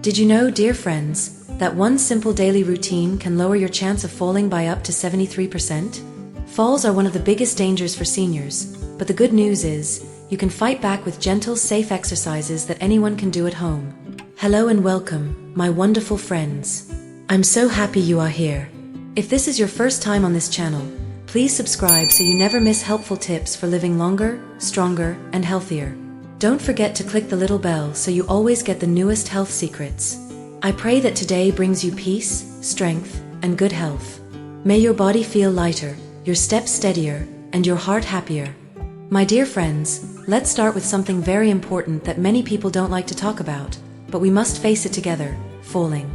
Did you know, dear friends, that one simple daily routine can lower your chance of falling by up to 73%? Falls are one of the biggest dangers for seniors, but the good news is, you can fight back with gentle, safe exercises that anyone can do at home. Hello and welcome, my wonderful friends. I'm so happy you are here. If this is your first time on this channel, please subscribe so you never miss helpful tips for living longer, stronger, and healthier. Don't forget to click the little bell so you always get the newest health secrets. I pray that today brings you peace, strength, and good health. May your body feel lighter, your steps steadier, and your heart happier. My dear friends, let's start with something very important that many people don't like to talk about, but we must face it together: falling.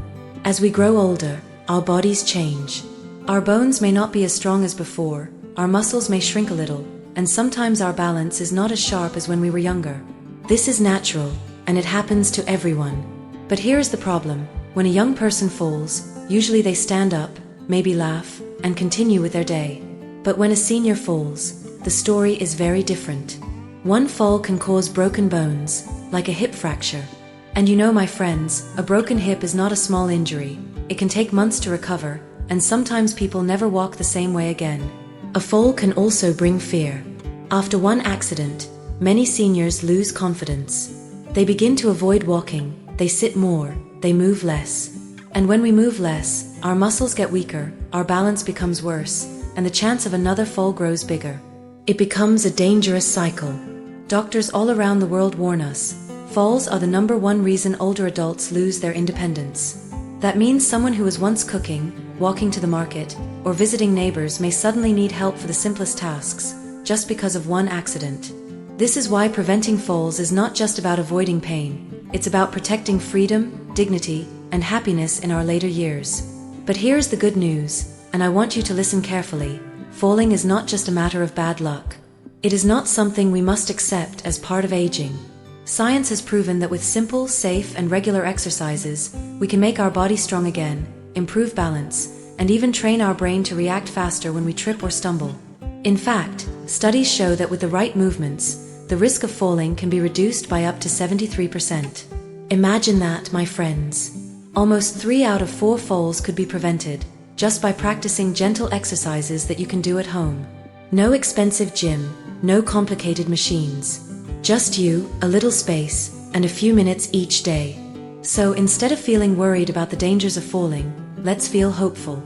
As we grow older, our bodies change. Our bones may not be as strong as before, our muscles may shrink a little, and sometimes our balance is not as sharp as when we were younger. This is natural, and it happens to everyone. But here's the problem: when a young person falls, usually they stand up, maybe laugh, and continue with their day. But when a senior falls, the story is very different. One fall can cause broken bones, like a hip fracture. And you know, my friends, a broken hip is not a small injury. It can take months to recover, and sometimes people never walk the same way again. A fall can also bring fear. After one accident, many seniors lose confidence. They begin to avoid walking, they sit more, they move less. And when we move less, our muscles get weaker, our balance becomes worse, and the chance of another fall grows bigger. It becomes a dangerous cycle. Doctors all around the world warn us, falls are the #1 reason older adults lose their independence. That means someone who was once cooking, walking to the market, or visiting neighbors may suddenly need help for the simplest tasks, just because of one accident. This is why preventing falls is not just about avoiding pain, it's about protecting freedom, dignity, and happiness in our later years. But here's the good news, and I want you to listen carefully: falling is not just a matter of bad luck. It is not something we must accept as part of aging. Science has proven that with simple, safe, and regular exercises, we can make our body strong again, improve balance, and even train our brain to react faster when we trip or stumble. In fact, studies show that with the right movements, the risk of falling can be reduced by up to 73%. Imagine that, my friends. Almost 3 out of 4 falls could be prevented, just by practicing gentle exercises that you can do at home. No expensive gym, no complicated machines. Just you, a little space, and a few minutes each day. So instead of feeling worried about the dangers of falling, let's feel hopeful.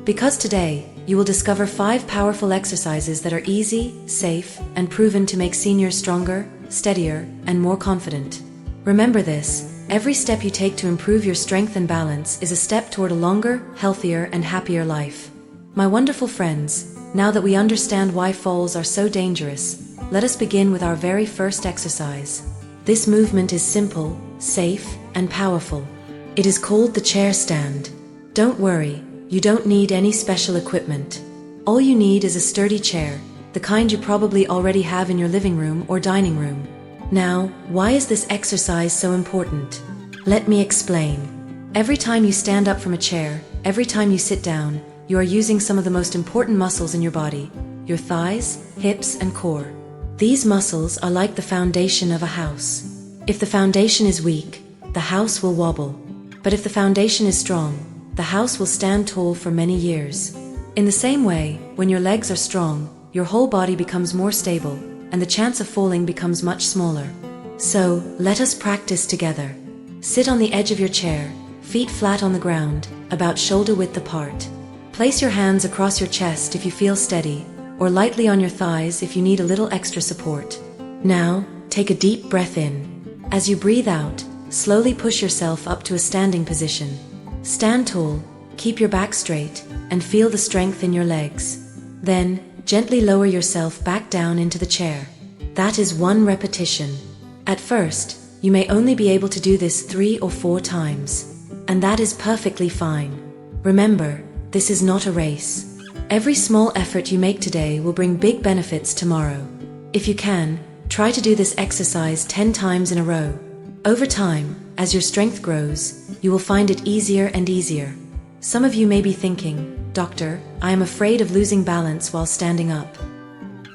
Because today, you will discover 5 powerful exercises that are easy, safe, and proven to make seniors stronger, steadier, and more confident. Remember this: every step you take to improve your strength and balance is a step toward a longer, healthier, and happier life. My wonderful friends, now that we understand why falls are so dangerous, let us begin with our very first exercise. This movement is simple, safe, and powerful. It is called the chair stand. Don't worry, you don't need any special equipment. All you need is a sturdy chair, the kind you probably already have in your living room or dining room. Now, why is this exercise so important? Let me explain. Every time you stand up from a chair, every time you sit down, you are using some of the most important muscles in your body: your thighs, hips, and core. These muscles are like the foundation of a house. If the foundation is weak, the house will wobble. But if the foundation is strong, the house will stand tall for many years. In the same way, when your legs are strong, your whole body becomes more stable, and the chance of falling becomes much smaller. So, let us practice together. Sit on the edge of your chair, feet flat on the ground, about shoulder width apart. Place your hands across your chest if you feel steady, or lightly on your thighs if you need a little extra support. Now, take a deep breath in. As you breathe out, slowly push yourself up to a standing position. Stand tall, keep your back straight, and feel the strength in your legs. Then, gently lower yourself back down into the chair. That is 1 repetition. At first, you may only be able to do this 3 or 4 times. And that is perfectly fine. Remember, this is not a race. Every small effort you make today will bring big benefits tomorrow. If you can, try to do this exercise 10 times in a row. Over time, as your strength grows, you will find it easier and easier. Some of you may be thinking, "Doctor, I am afraid of losing balance while standing up."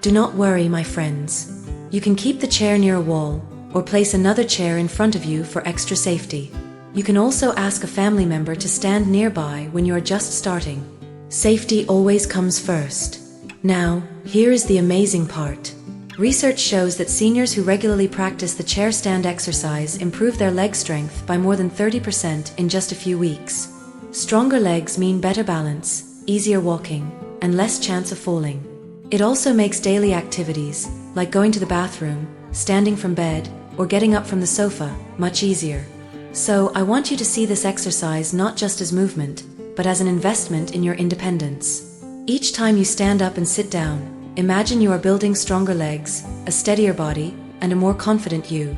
Do not worry, my friends. You can keep the chair near a wall, or place another chair in front of you for extra safety. You can also ask a family member to stand nearby when you are just starting. Safety always comes first. Now, here is the amazing part. Research shows that seniors who regularly practice the chair stand exercise improve their leg strength by more than 30% in just a few weeks. Stronger legs mean better balance, easier walking, and less chance of falling. It also makes daily activities, like going to the bathroom, standing from bed, or getting up from the sofa, much easier. So, I want you to see this exercise not just as movement, but as an investment in your independence. Each time you stand up and sit down, imagine you are building stronger legs, a steadier body, and a more confident you.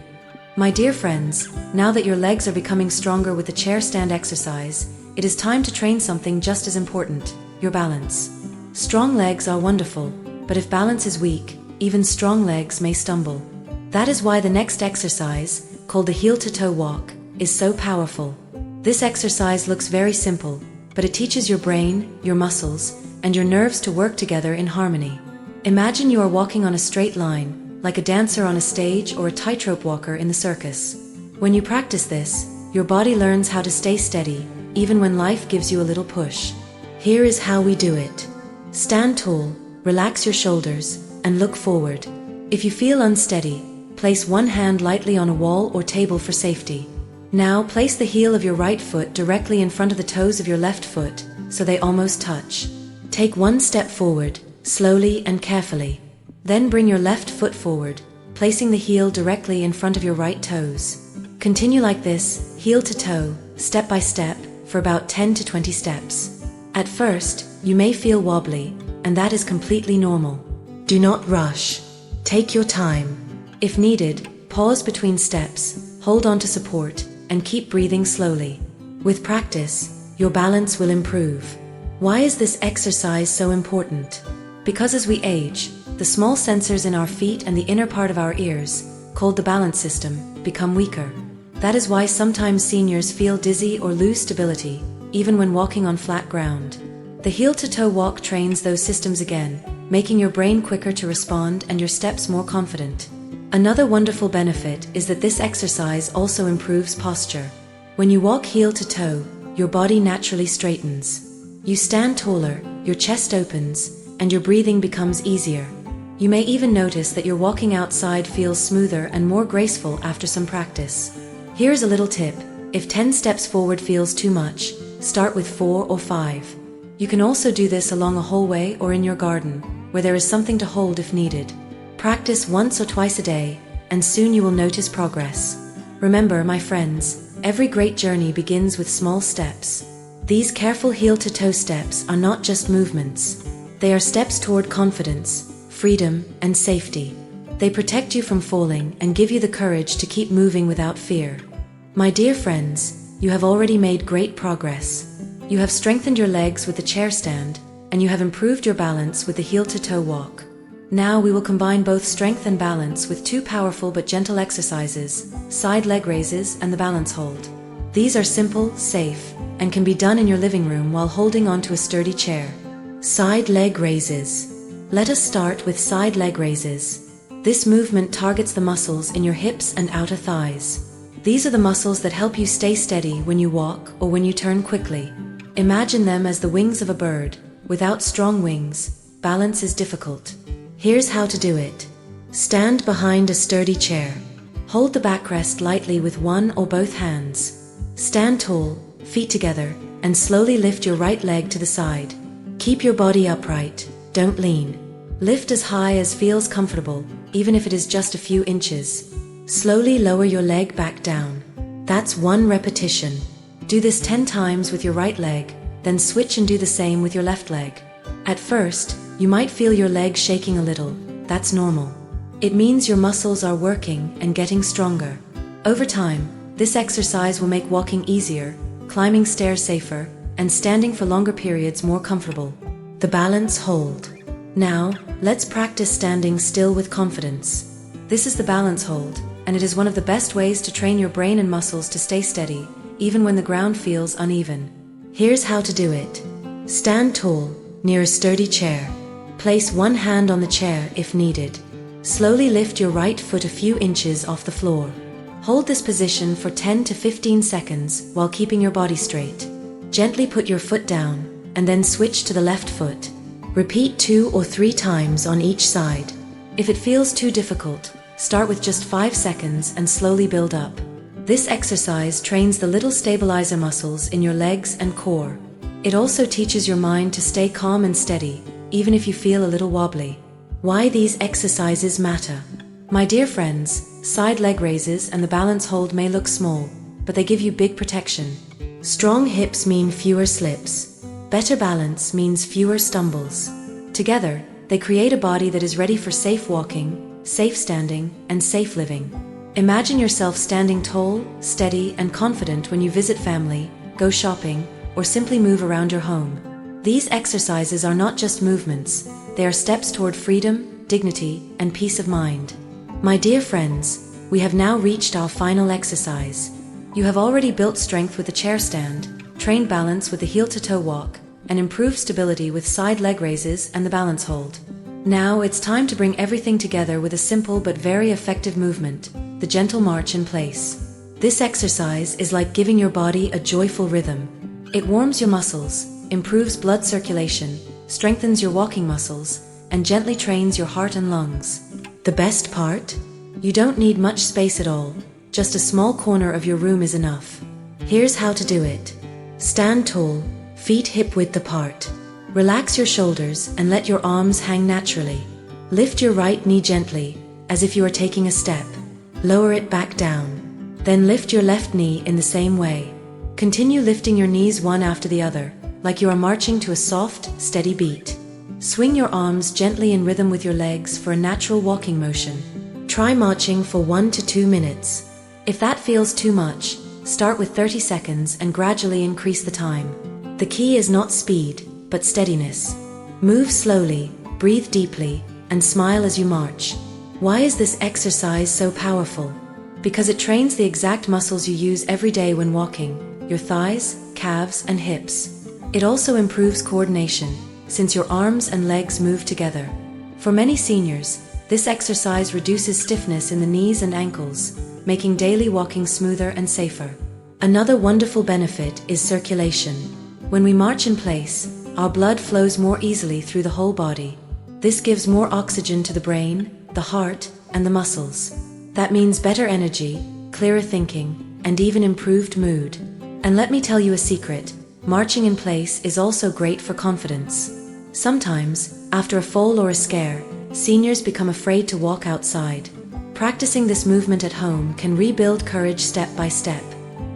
My dear friends, now that your legs are becoming stronger with the chair stand exercise, it is time to train something just as important, your balance. Strong legs are wonderful, but if balance is weak, even strong legs may stumble. That is why the next exercise, called the heel-to-toe walk, is so powerful. This exercise looks very simple, but it teaches your brain, your muscles, and your nerves to work together in harmony. Imagine you are walking on a straight line, like a dancer on a stage or a tightrope walker in the circus. When you practice this, your body learns how to stay steady, even when life gives you a little push. Here is how we do it. Stand tall, relax your shoulders, and look forward. If you feel unsteady, place one hand lightly on a wall or table for safety. Now place the heel of your right foot directly in front of the toes of your left foot, so they almost touch. Take one step forward, slowly and carefully. Then bring your left foot forward, placing the heel directly in front of your right toes. Continue like this, heel to toe, step by step, for about 10 to 20 steps. At first, you may feel wobbly, and that is completely normal. Do not rush. Take your time. If needed, pause between steps, hold on to support, and keep breathing slowly. With practice, your balance will improve. Why is this exercise so important? Because as we age, the small sensors in our feet and the inner part of our ears, called the balance system, become weaker. That is why sometimes seniors feel dizzy or lose stability, even when walking on flat ground. The heel-to-toe walk trains those systems again, making your brain quicker to respond and your steps more confident. Another wonderful benefit is that this exercise also improves posture. When you walk heel to toe, your body naturally straightens. You stand taller, your chest opens, and your breathing becomes easier. You may even notice that your walking outside feels smoother and more graceful after some practice. Here's a little tip: if 10 steps forward feels too much, start with 4 or 5. You can also do this along a hallway or in your garden, where there is something to hold if needed. Practice once or twice a day, and soon you will notice progress. Remember, my friends, every great journey begins with small steps. These careful heel-to-toe steps are not just movements. They are steps toward confidence, freedom, and safety. They protect you from falling and give you the courage to keep moving without fear. My dear friends, you have already made great progress. You have strengthened your legs with the chair stand, and you have improved your balance with the heel-to-toe walk. Now we will combine both strength and balance with 2 powerful but gentle exercises, side leg raises and the balance hold. These are simple, safe, and can be done in your living room while holding onto a sturdy chair. Side leg raises. Let us start with side leg raises. This movement targets the muscles in your hips and outer thighs. These are the muscles that help you stay steady when you walk or when you turn quickly. Imagine them as the wings of a bird. Without strong wings, balance is difficult. Here's how to do it. Stand behind a sturdy chair. Hold the backrest lightly with one or both hands. Stand tall, feet together, and slowly lift your right leg to the side. Keep your body upright, don't lean. Lift as high as feels comfortable, even if it is just a few inches. Slowly lower your leg back down. That's 1 repetition. Do this 10 times with your right leg, then switch and do the same with your left leg. At first, you might feel your leg shaking a little. That's normal. It means your muscles are working and getting stronger. Over time, this exercise will make walking easier, climbing stairs safer, and standing for longer periods more comfortable. The balance hold. Now, let's practice standing still with confidence. This is the balance hold, and it is one of the best ways to train your brain and muscles to stay steady, even when the ground feels uneven. Here's how to do it. Stand tall, near a sturdy chair. Place one hand on the chair if needed. Slowly lift your right foot a few inches off the floor. Hold this position for 10 to 15 seconds while keeping your body straight. Gently put your foot down and then switch to the left foot. Repeat 2 or 3 times on each side. If it feels too difficult, start with just 5 seconds and slowly build up. This exercise trains the little stabilizer muscles in your legs and core. It also teaches your mind to stay calm and steady, even if you feel a little wobbly. Why these exercises matter? My dear friends, side leg raises and the balance hold may look small, but they give you big protection. Strong hips mean fewer slips. Better balance means fewer stumbles. Together, they create a body that is ready for safe walking, safe standing, and safe living. Imagine yourself standing tall, steady, and confident when you visit family, go shopping, or simply move around your home. These exercises are not just movements, they are steps toward freedom, dignity, and peace of mind. My dear friends, we have now reached our final exercise. You have already built strength with the chair stand, trained balance with the heel-to-toe walk, and improved stability with side leg raises and the balance hold. Now it's time to bring everything together with a simple but very effective movement, the gentle march in place. This exercise is like giving your body a joyful rhythm. It warms your muscles, improves blood circulation, strengthens your walking muscles, and gently trains your heart and lungs. The best part? You don't need much space at all. Just a small corner of your room is enough. Here's how to do it. Stand tall, feet hip-width apart. Relax your shoulders and let your arms hang naturally. Lift your right knee gently, as if you are taking a step. Lower it back down. Then lift your left knee in the same way. Continue lifting your knees one after the other, like you are marching to a soft, steady beat. Swing your arms gently in rhythm with your legs for a natural walking motion. Try marching for 1 to 2 minutes. If that feels too much, start with 30 seconds and gradually increase the time. The key is not speed, but steadiness. Move slowly, breathe deeply, and smile as you march. Why is this exercise so powerful? Because it trains the exact muscles you use every day when walking, your thighs, calves, and hips. It also improves coordination, since your arms and legs move together. For many seniors, this exercise reduces stiffness in the knees and ankles, making daily walking smoother and safer. Another wonderful benefit is circulation. When we march in place, our blood flows more easily through the whole body. This gives more oxygen to the brain, the heart, and the muscles. That means better energy, clearer thinking, and even improved mood. And let me tell you a secret, marching in place is also great for confidence. Sometimes, after a fall or a scare, seniors become afraid to walk outside. Practicing this movement at home can rebuild courage step by step.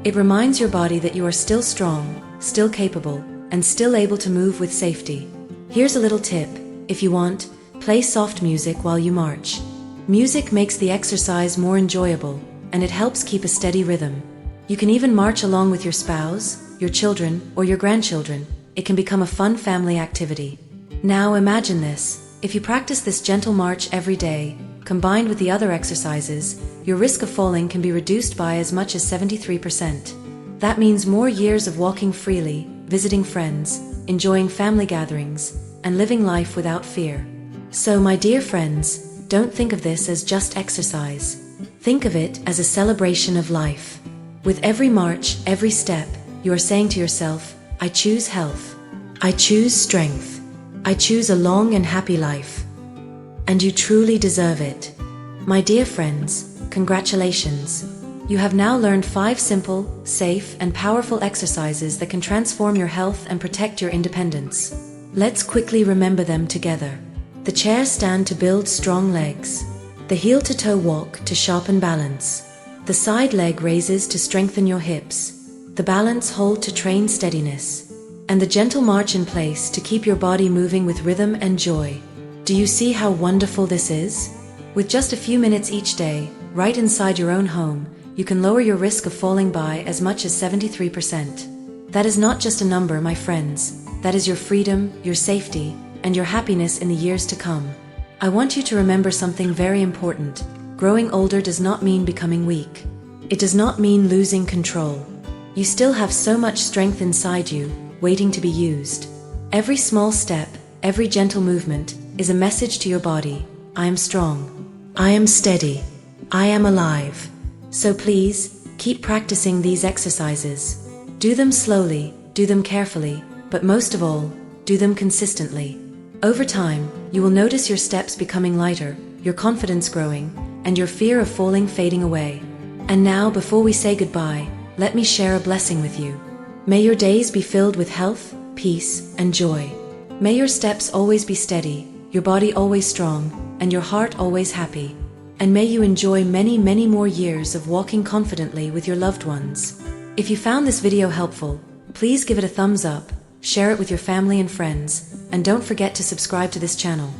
It reminds your body that you are still strong, still capable, and still able to move with safety. Here's a little tip. If you want, play soft music while you march. Music makes the exercise more enjoyable, and it helps keep a steady rhythm. You can even march along with your spouse, your children, or your grandchildren. It can become a fun family activity. Now imagine this. If you practice this gentle march every day, combined with the other exercises, your risk of falling can be reduced by as much as 73%. That means more years of walking freely, visiting friends, enjoying family gatherings, and living life without fear. So, my dear friends, don't think of this as just exercise. Think of it as a celebration of life. With every march, every step, you are saying to yourself, I choose health. I choose strength. I choose a long and happy life. And you truly deserve it. My dear friends, congratulations. You have now learned 5 simple, safe, and powerful exercises that can transform your health and protect your independence. Let's quickly remember them together. The chair stand to build strong legs. The heel-to-toe walk to sharpen balance. The side leg raises to strengthen your hips. The balance hold to train steadiness. And the gentle march in place to keep your body moving with rhythm and joy. Do you see how wonderful this is? With just a few minutes each day, right inside your own home, you can lower your risk of falling by as much as 73%. That is not just a number, my friends. That is your freedom, your safety, and your happiness in the years to come. I want you to remember something very important. Growing older does not mean becoming weak. It does not mean losing control. You still have so much strength inside you, waiting to be used. Every small step, every gentle movement, is a message to your body. I am strong. I am steady. I am alive. So please, keep practicing these exercises. Do them slowly, do them carefully, but most of all, do them consistently. Over time, you will notice your steps becoming lighter, your confidence growing, and your fear of falling fading away. And now, before we say goodbye, let me share a blessing with you. May your days be filled with health, peace, and joy. May your steps always be steady, your body always strong, and your heart always happy. And may you enjoy many, many more years of walking confidently with your loved ones. If you found this video helpful, please give it a thumbs up, share it with your family and friends, and don't forget to subscribe to this channel.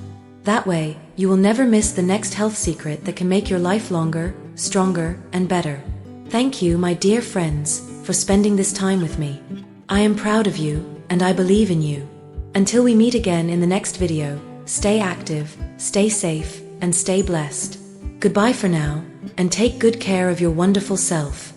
That way, you will never miss the next health secret that can make your life longer, stronger, and better. Thank you, my dear friends, for spending this time with me. I am proud of you, and I believe in you. Until we meet again in the next video, stay active, stay safe, and stay blessed. Goodbye for now, and take good care of your wonderful self.